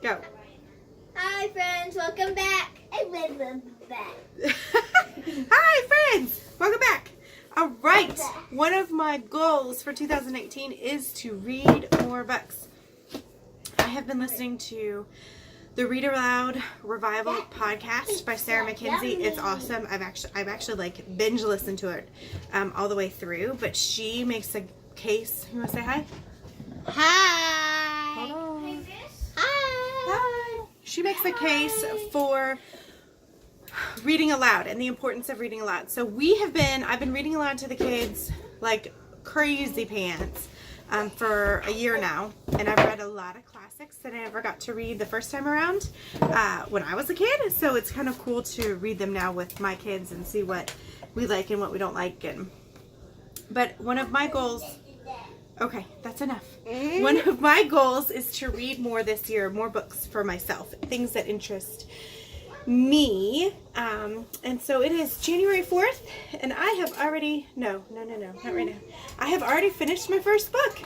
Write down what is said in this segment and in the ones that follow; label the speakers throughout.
Speaker 1: Go.
Speaker 2: Hi friends, welcome back. Welcome back.
Speaker 1: Hi friends, welcome back. All right, one of my goals for 2018 is to read more books. I have been listening to the Read Aloud Revival podcast by Sarah Mackenzie. It's awesome. I've actually like binge listened to it all the way through. But she makes a case. You want to say hi?
Speaker 2: Hi.
Speaker 1: Hold on.
Speaker 2: Hi.
Speaker 1: Hi. She makes a case for reading aloud and the importance of reading aloud. So I've been reading aloud to the kids like crazy pants for a year now, and I've read a lot of classics that I never got to read the first time around when I was a kid. So it's kind of cool to read them now with my kids and see what we like and what we don't like. But one of my goals. Okay, that's enough. One of my goals is to read more this year, more books for myself, things that interest me. And so it is January 4th, and I have already, no, not right now. I have already finished my first book.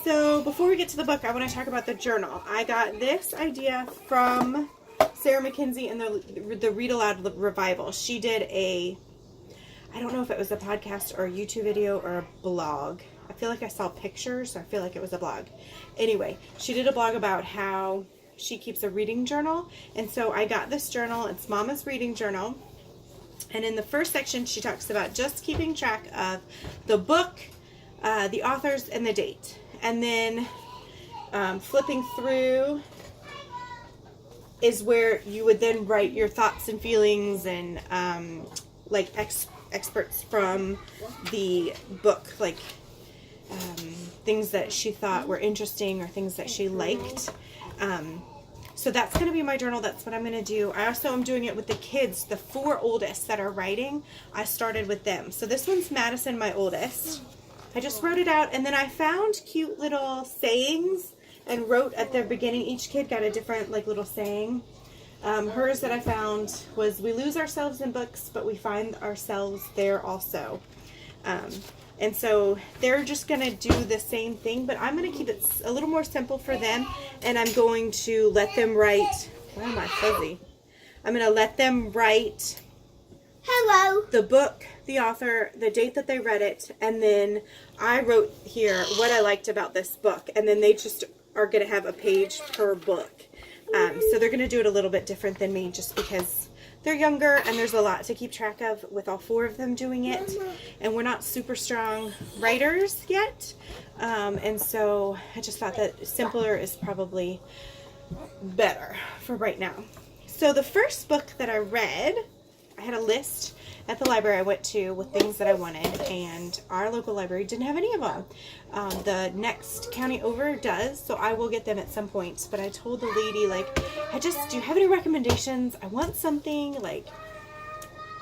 Speaker 1: So before we get to the book, I want to talk about the journal. I got this idea from Sarah Mackenzie and the Read Aloud Revival. She did I don't know if it was a podcast or a YouTube video or a blog. I feel like I saw pictures, so I feel like it was a blog. Anyway, she did a blog about how she keeps a reading journal. And so I got this journal. It's Mama's Reading Journal. And in the first section, she talks about just keeping track of the book, the authors, and the date. And then flipping through is where you would then write your thoughts and feelings and like experts from the book, like things that she thought were interesting or things that she liked. So that's going to be my journal. That's what I'm going to do. I also am doing it with the kids, the 4 oldest that are writing. I started with them. So this one's Madison, my oldest. I just wrote it out, and then I found cute little sayings and wrote at the beginning. Each kid got a different like little saying. Hers that I found was, "We lose ourselves in books, but we find ourselves there also." And so they're just going to do the same thing, but I'm going to keep it a little more simple for them, and I'm going to let them write, why am I fuzzy? I'm going to let them write the book, the author, the date that they read it, and then I wrote here what I liked about this book, and then they just are going to have a page per book. So they're going to do it a little bit different than me just because they're younger and there's a lot to keep track of with all 4 of them doing it. And we're not super strong writers yet. And so I just thought that simpler is probably better for right now. So the first book that I read, I had a list at the library I went to with things that I wanted, and our local library didn't have any of them. The next county over does, so I will get them at some point. But I told the lady, like, do you have any recommendations? I want something, like,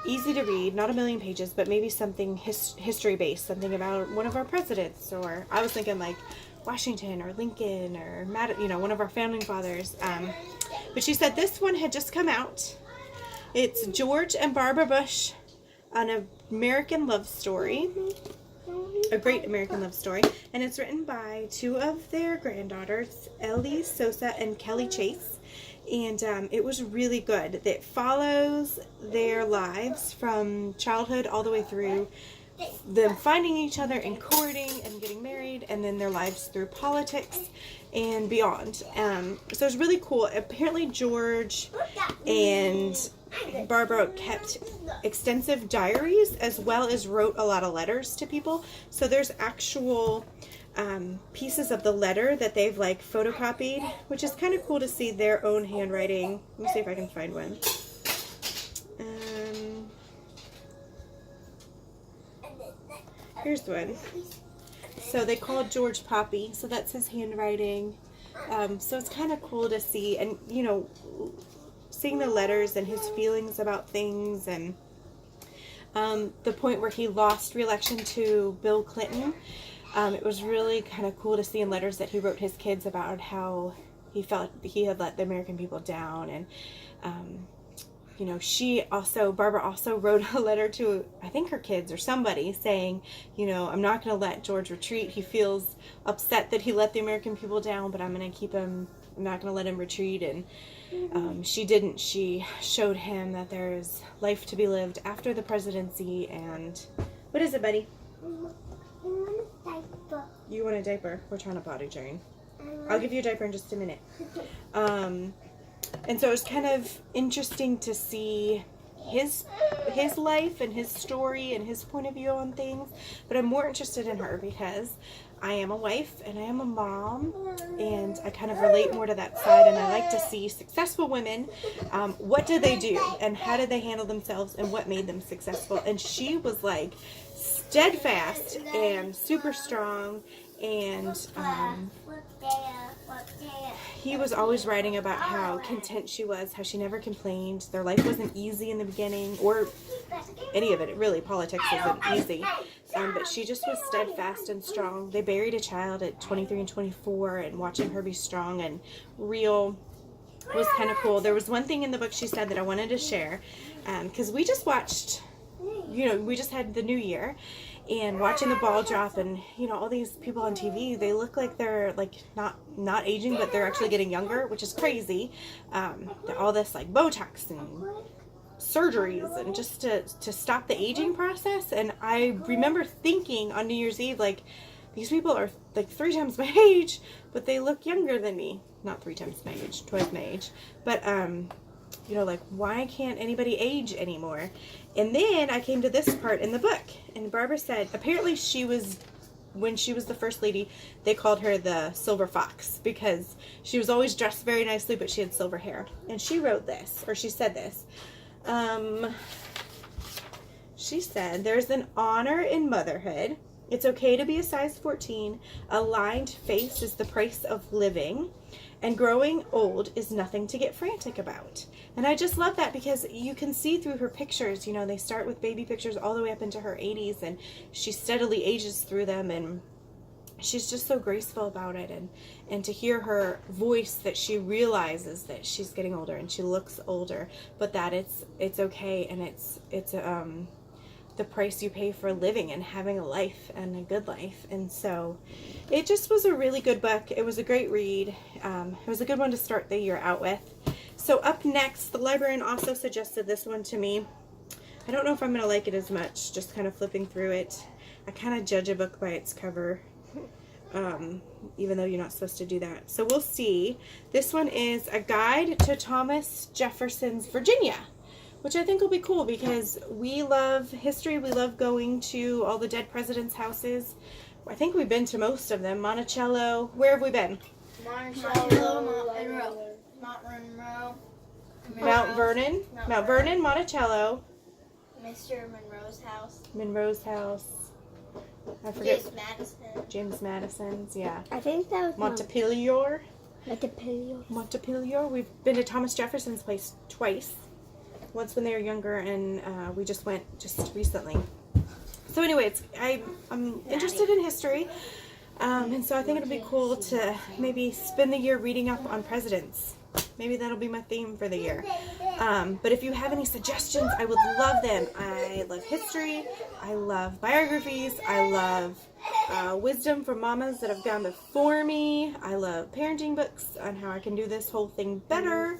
Speaker 1: easy to read, not a million pages, but maybe something history-based, something about one of our presidents, or I was thinking, like, Washington or Lincoln or, one of our founding fathers. But she said this one had just come out. It's George and Barbara Bush, an American love story, a great American love story, and it's written by 2 of their granddaughters, Ellie Sosa and Kelly Chase, and it was really good. It follows their lives from childhood all the way through them finding each other and courting and getting married, and then their lives through politics and beyond. So it's really cool. Apparently George and Barbara kept extensive diaries as well as wrote a lot of letters to people. So there's actual pieces of the letter that they've like photocopied, which is kind of cool to see their own handwriting. Let me see if I can find one. Here's one. So they called George Poppy, so that's his handwriting. So it's kind of cool to see, and seeing the letters and his feelings about things, and the point where he lost re-election to Bill Clinton. It was really kind of cool to see in letters that he wrote his kids about how he felt he had let the American people down, and Barbara also wrote a letter to, I think, her kids or somebody saying, I'm not going to let George retreat. He feels upset that he let the American people down, but I'm going to keep him I'm not going to let him retreat. And she didn't. She showed him that there's life to be lived after the presidency. And what is it, buddy? You want a diaper? We're trying to potty train. I'll give you a diaper in just a minute. And so it was kind of interesting to see his life and his story and his point of view on things. But I'm more interested in her because I am a wife and I am a mom, and I kind of relate more to that side, and I like to see successful women. What did they do and how did they handle themselves and what made them successful? And she was like steadfast and super strong, and he was always writing about how content she was, how she never complained. Their life wasn't easy in the beginning, or any of it. Really, politics isn't easy. But she just was steadfast and strong. They buried a child at 23 and 24, and watching her be strong and real was kind of cool. There was one thing in the book she said that I wanted to share, because we just watched, we just had the new year, and watching the ball drop, and all these people on TV, they look like they're like not aging, but they're actually getting younger, which is crazy. All this like Botox and surgeries, and just to stop the aging process. And I remember thinking on New Year's Eve, like, these people are like 3 times my age, but they look younger than me. Not 3 times my age, twice my age, but like, why can't anybody age anymore? And then I came to this part in the book, and Barbara said apparently when she was the first lady, they called her the Silver Fox because she was always dressed very nicely, but she had silver hair. And she wrote this, or she said this. She said, "There's an honor in motherhood. It's okay to be a size 14. A lined face is the price of living. And growing old is nothing to get frantic about." And I just love that because you can see through her pictures, they start with baby pictures all the way up into her 80s, and she steadily ages through them, and she's just so graceful about it. And to hear her voice, that she realizes that she's getting older and she looks older, but that it's okay, and it's the price you pay for living and having a life, and a good life. And so it just was a really good book. It was a great read. It was a good one to start the year out with. So up next, the librarian also suggested this one to me. I don't know if I'm going to like it as much, just kind of flipping through it. I kind of judge a book by its cover, even though you're not supposed to do that. So we'll see. This one is A Guide to Thomas Jefferson's Virginia, which I think will be cool because we love history. We love going to all the dead presidents' houses. I think we've been to most of them. Monticello. Where have we been?
Speaker 2: Monticello,
Speaker 1: Mount Vernon, Monticello.
Speaker 2: Mr.
Speaker 1: Monroe's house. I forget.
Speaker 2: James Madison.
Speaker 1: James Madison's, yeah.
Speaker 2: I think that was
Speaker 1: Montpelier.
Speaker 2: Montpelier.
Speaker 1: Montpelier. We've been to Thomas Jefferson's place twice. Once when they were younger, and we just went just recently. So anyway, I'm interested in history, and so I think it'll be cool to maybe spend the year reading up on presidents. Maybe that'll be my theme for the year. But if you have any suggestions, I would love them. I love history. I love biographies. I love wisdom from mamas that have gone before me. I love parenting books on how I can do this whole thing better.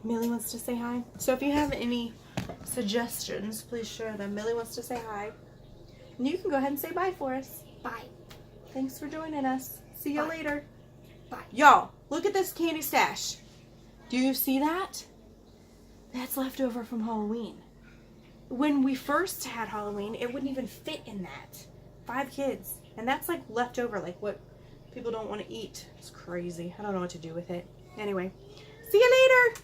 Speaker 1: Millie wants to say hi. So if you have any suggestions, please share them. Millie wants to say hi. And you can go ahead and say bye for us.
Speaker 2: Bye.
Speaker 1: Thanks for joining us. See you later.
Speaker 2: Bye.
Speaker 1: Y'all, look at this candy stash. Do you see that? That's left over from Halloween. When we first had Halloween, it wouldn't even fit in that. 5 kids. And that's like leftover, like what people don't want to eat. It's crazy. I don't know what to do with it. Anyway, see you later.